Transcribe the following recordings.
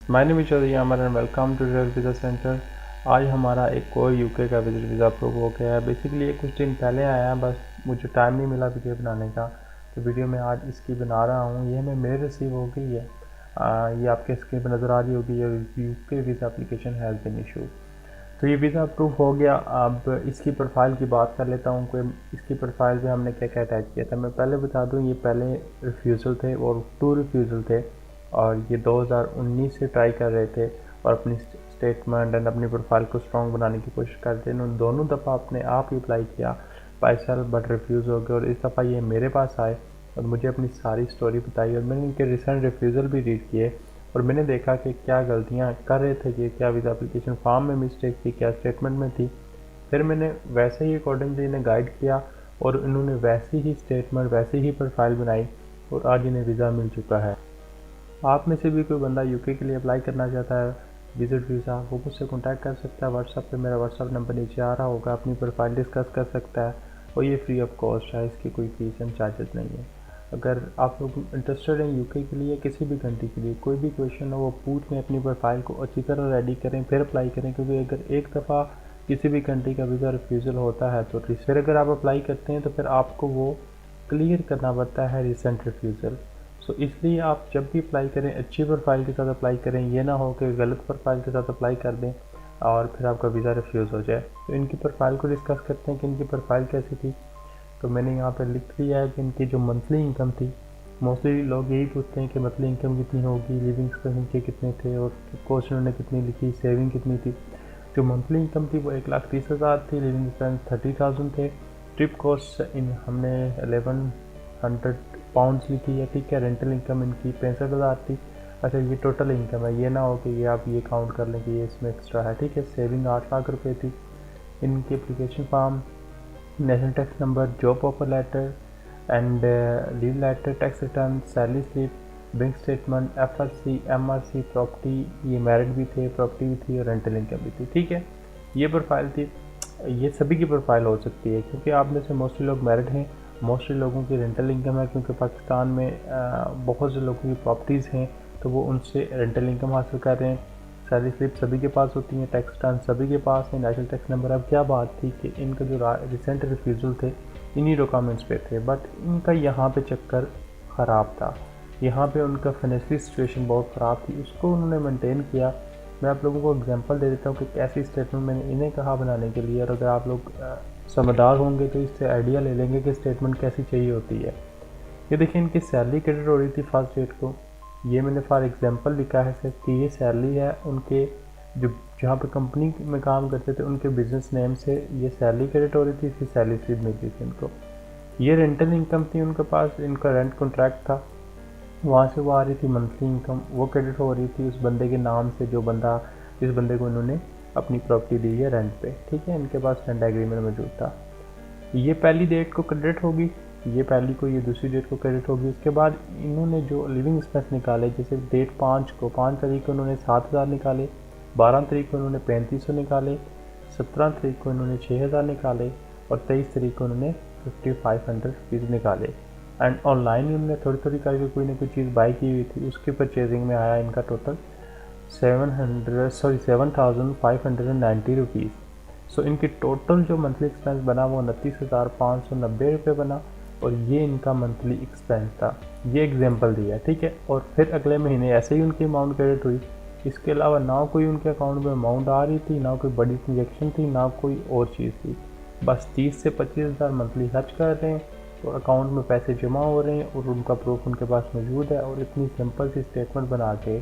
My name is Chaudhary Amar and welcome to travel visa centre. आज हमारा एक और यूके का विजिट वीज़ा अप्रूव हो गया है। बेसिकली ये कुछ दिन पहले आया है, बस मुझे टाइम नहीं मिला वीडियो बनाने का, तो वीडियो मैं आज इसकी बना रहा हूँ। ये हमें मेल रिसीव हो गई है। ये आपके स्क्रीन पर नज़र आ रही होगी, ये UK visa application has been issue. तो ये वीज़ा अप्रूव हो गया। अब इसकी प्रोफाइल की बात कर लेता हूँ कि इसकी प्रोफाइल पे हमने क्या क्या अटैच किया था। मैं पहले बता दूँ, ये पहले रिफ्यूज़ल थे और 2 रिफ्यूज़ल थे, और ये 2019 से ट्राई कर रहे थे और अपनी स्टेटमेंट एंड अपनी प्रोफाइल को स्ट्रॉन्ग बनाने की कोशिश करते हैं। इन्होंने दोनों दफ़ा अपने आप ही अप्लाई किया बाई सेल्फ, बट रिफ्यूज़ हो गया। और इस दफ़ा ये मेरे पास आए और मुझे अपनी सारी स्टोरी बताई, और मैंने इनके रिसेंट रिफ्यूज़ल भी रीड किए और मैंने देखा कि क्या गलतियाँ कर रहे थे, कि क्या वीज़ा एप्लीकेशन फॉर्म में मिस्टेक थी, क्या स्टेटमेंट में थी। फिर मैंने वैसे ही अकॉर्डिंगली इन्हें गाइड किया और इन्होंने वैसी ही स्टेटमेंट, वैसी ही प्रोफाइल बनाई और आज इन्हें वीज़ा मिल चुका है। आप में से भी कोई बंदा यूके के लिए अप्लाई करना चाहता है विजिट वीज़ा, वो मुझसे कॉन्टैक्ट कर सकता है व्हाट्सएप पे। मेरा व्हाट्सएप नंबर नीचे आ रहा होगा। अपनी प्रोफाइल डिस्कस कर सकता है और ये फ्री ऑफ कॉस्ट है, इसकी कोई फीस एंड चार्जेस नहीं है। अगर आप लोग इंटरेस्टेड हैं यूके के लिए, किसी भी कंट्री के लिए, कोई भी क्वेश्चन हो वो पूछ लें, अपनी प्रोफाइल को अच्छी तरह रेडी करें, फिर अप्लाई करें। क्योंकि अगर एक दफ़ा किसी भी कंट्री का वीज़ा रिफ्यूज़ल होता है तो फिर अगर आप अप्लाई करते हैं तो फिर आपको वो क्लियर करना पड़ता है, रिसेंट रिफ्यूज़ल। सो इसलिए आप जब भी अप्लाई करें अच्छी प्रोफाइल के साथ अप्लाई करें। ये ना हो कि गलत प्रोफाइल के साथ अप्लाई कर दें और फिर आपका वीज़ा रिफ्यूज़ हो जाए। तो इनकी प्रोफाइल को डिस्कस करते हैं कि इनकी प्रोफाइल कैसी थी। तो मैंने यहाँ पर लिख लिया है कि इनकी जो मंथली इनकम थी, मोस्टली लोग यही पूछते हैं कि मंथली इनकम कितनी होगी, लिविंग एक्सपेंस इनके कितने थे और कॉस्ट इन्होंने कितनी लिखी, सेविंग कितनी थी। जो मंथली इनकम थी वो 1,30,000 थी, लिविंग एक्सपेंस 30,000 थे। ट्रिप कॉस्ट इन हमने 1100 पाउंड्स लिखी है, ठीक है। रेंटल इनकम इनकी 65,000 थी। अच्छा, ये टोटल इनकम है, ये ना हो कि ये आप ये काउंट कर लें कि ये इसमें एक्स्ट्रा है, ठीक है। सेविंग 8 लाख रुपए थी। इनकी application form, national tax number, job offer letter and leave letter, tax return, salary slip, bank statement, FRC, MRC, property, ये मैरिड भी थे, प्रॉपर्टी भी थी और रेंटल इनकम भी थी, ठीक है। ये प्रोफाइल थी। ये सभी की प्रोफाइल हो सकती है क्योंकि आप में से मोस्टली लोग मैरिड हैं, मोस्टली लोगों की रेंटल इनकम है, क्योंकि पाकिस्तान में बहुत से लोगों की प्रॉपर्टीज़ हैं तो वो उनसे रेंटल इनकम हासिल कर रहे हैं। सैलरी स्लिप सभी के पास होती हैं, टैक्स रिटर्न सभी के पास है, नेशनल टैक्स नंबर। अब क्या बात थी कि इनका जो रिसेंट रिफ्यूज़ल थे इन्हीं डॉक्यूमेंट्स पे थे, बट इनका यहाँ पे चक्कर ख़राब था। यहाँ पे उनका फाइनेंशियल सिचुएशन बहुत ख़राब थी, उसको उन्होंने मेंटेन किया। मैं आप लोगों को एग्जांपल दे देता हूँ कि कैसी स्टेटमेंट मैंने इन्हें कहा बनाने के लिए, और अगर आप लोग समझदार होंगे तो इससे आइडिया ले लेंगे कि स्टेटमेंट कैसी चाहिए होती है। ये देखिए, इनकी सैलरी क्रेडिट हो रही थी फर्स्ट डेट को। ये मैंने फॉर एग्जांपल लिखा है सर कि ये सैलरी है उनके जो जहाँ पे कंपनी में काम करते थे उनके बिजनेस नेम से ये सैलरी क्रेडिट हो रही थी, इसकी सैलरी स्लिप मिल रही थी इनको। ये रेंटल इनकम थी उनके पास, इनका रेंट कॉन्ट्रैक्ट था, वहाँ से वो आ रही थी मंथली इनकम, वो क्रेडिट हो रही थी उस बंदे के नाम से जिस बंदे को इन्होंने अपनी प्रॉपर्टी दी है रेंट पे, ठीक है। इनके पास रेंट एग्रीमेंट मौजूद था। ये पहली डेट को क्रेडिट होगी, ये पहली को, ये दूसरी डेट को क्रेडिट होगी। उसके बाद इन्होंने जो लिविंग एक्सपेंस निकाले, जैसे डेट 5 तारीख को इन्होंने 7,000 निकाले, 12 तारीख को इन्होंने 3500 निकाले, 17 तारीख को इन्होंने 6,000 निकाले और 23 तारीख को इन्होंने 5,500 रुपीज़ निकाले। एंड ऑनलाइन इन्होंने थोड़ी थोड़ी करके कोई ना कोई चीज़ बाई की हुई थी, उसके परचेजिंग में आया इनका टोटल 7,590 रुपीज़। सो इनकी टोटल जो मंथली एक्सपेंस बना वो 29,590 रुपये बना, और ये इनका मंथली एक्सपेंस था। ये एग्जांपल दिया, ठीक है। और फिर अगले महीने ऐसे ही उनकी अमाउंट क्रेडिट हुई। इसके अलावा ना कोई उनके अकाउंट में अमाउंट आ रही थी, ना कोई बड़ी ट्रांजेक्शन थी, ना कोई और चीज़ थी। बस 30 से 25,000 मंथली खर्च कर रहे हैं और अकाउंट में पैसे जमा हो रहे हैं और उनका प्रूफ उनके पास मौजूद है। और इतनी सिंपल सी स्टेटमेंट बना के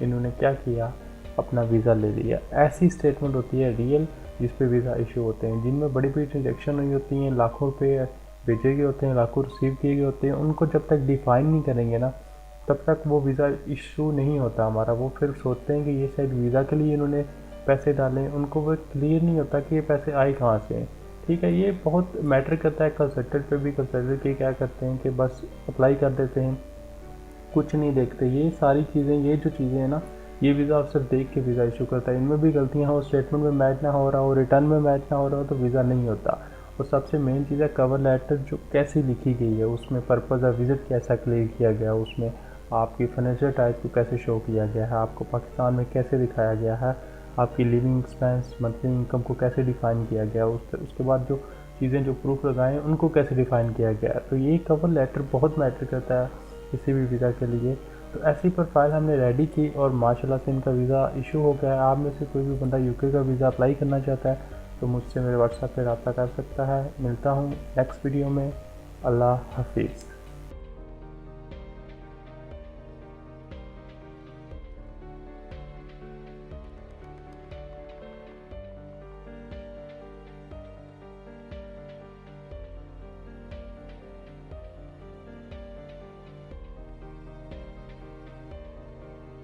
इन्होंने क्या किया, अपना वीज़ा ले लिया। ऐसी स्टेटमेंट होती है रियल, जिस पे वीज़ा इशू होते हैं, जिनमें बड़ी बड़ी ट्रांजेक्शन हुई होती हैं, लाखों रुपये भेजे गए होते हैं, लाखों रिसीव किए गए होते हैं। उनको जब तक डिफ़ाइन नहीं करेंगे ना, तब तक वो वीज़ा इशू नहीं होता हमारा। वो फिर सोचते हैं कि ये शायद वीज़ा के लिए इन्होंने पैसे डाले, उनको वो क्लियर नहीं होता कि ये पैसे आए कहाँ से हैं, ठीक है। ये बहुत मैटर करता है कंसल्टेंट पे भी। कंसल्टेंट के क्या करते हैं कि बस अप्लाई कर देते हैं, कुछ नहीं देखते। ये सारी चीज़ें, ये जो चीज़ें हैं ना, ये वीज़ा अफसर देख के वीज़ा इशू करता है। इनमें भी गलतियाँ हो, स्टेटमेंट में मैच ना हो रहा हो, रिटर्न में मैच ना हो रहा हो, तो वीज़ा नहीं होता। और सबसे मेन चीज़ है कवर लेटर जो कैसी लिखी गई है, उसमें पर्पज़ ऑफ विज़िट कैसा क्लियर किया गया, उसमें आपकी फाइनेंशियल टाइप को कैसे शो किया गया है, आपको पाकिस्तान में कैसे दिखाया गया है, आपकी लिविंग एक्सपेंस मंथली इनकम को कैसे डिफ़ाइन किया गया, उसके बाद जो चीज़ें जो प्रूफ लगाएं उनको कैसे डिफ़ाइन किया गया है। तो ये कवर लेटर बहुत मैटर करता है किसी भी वीज़ा के लिए। तो ऐसी प्रोफाइल हमने रेडी की और माशाल्लाह से इनका वीज़ा इशू हो गया है। आप में से कोई भी बंदा यूके का वीज़ा अप्लाई करना चाहता है तो मुझसे मेरे व्हाट्सएप पर रब्ता कर सकता है। मिलता हूँ नेक्स्ट वीडियो में। अल्लाह हाफिज़।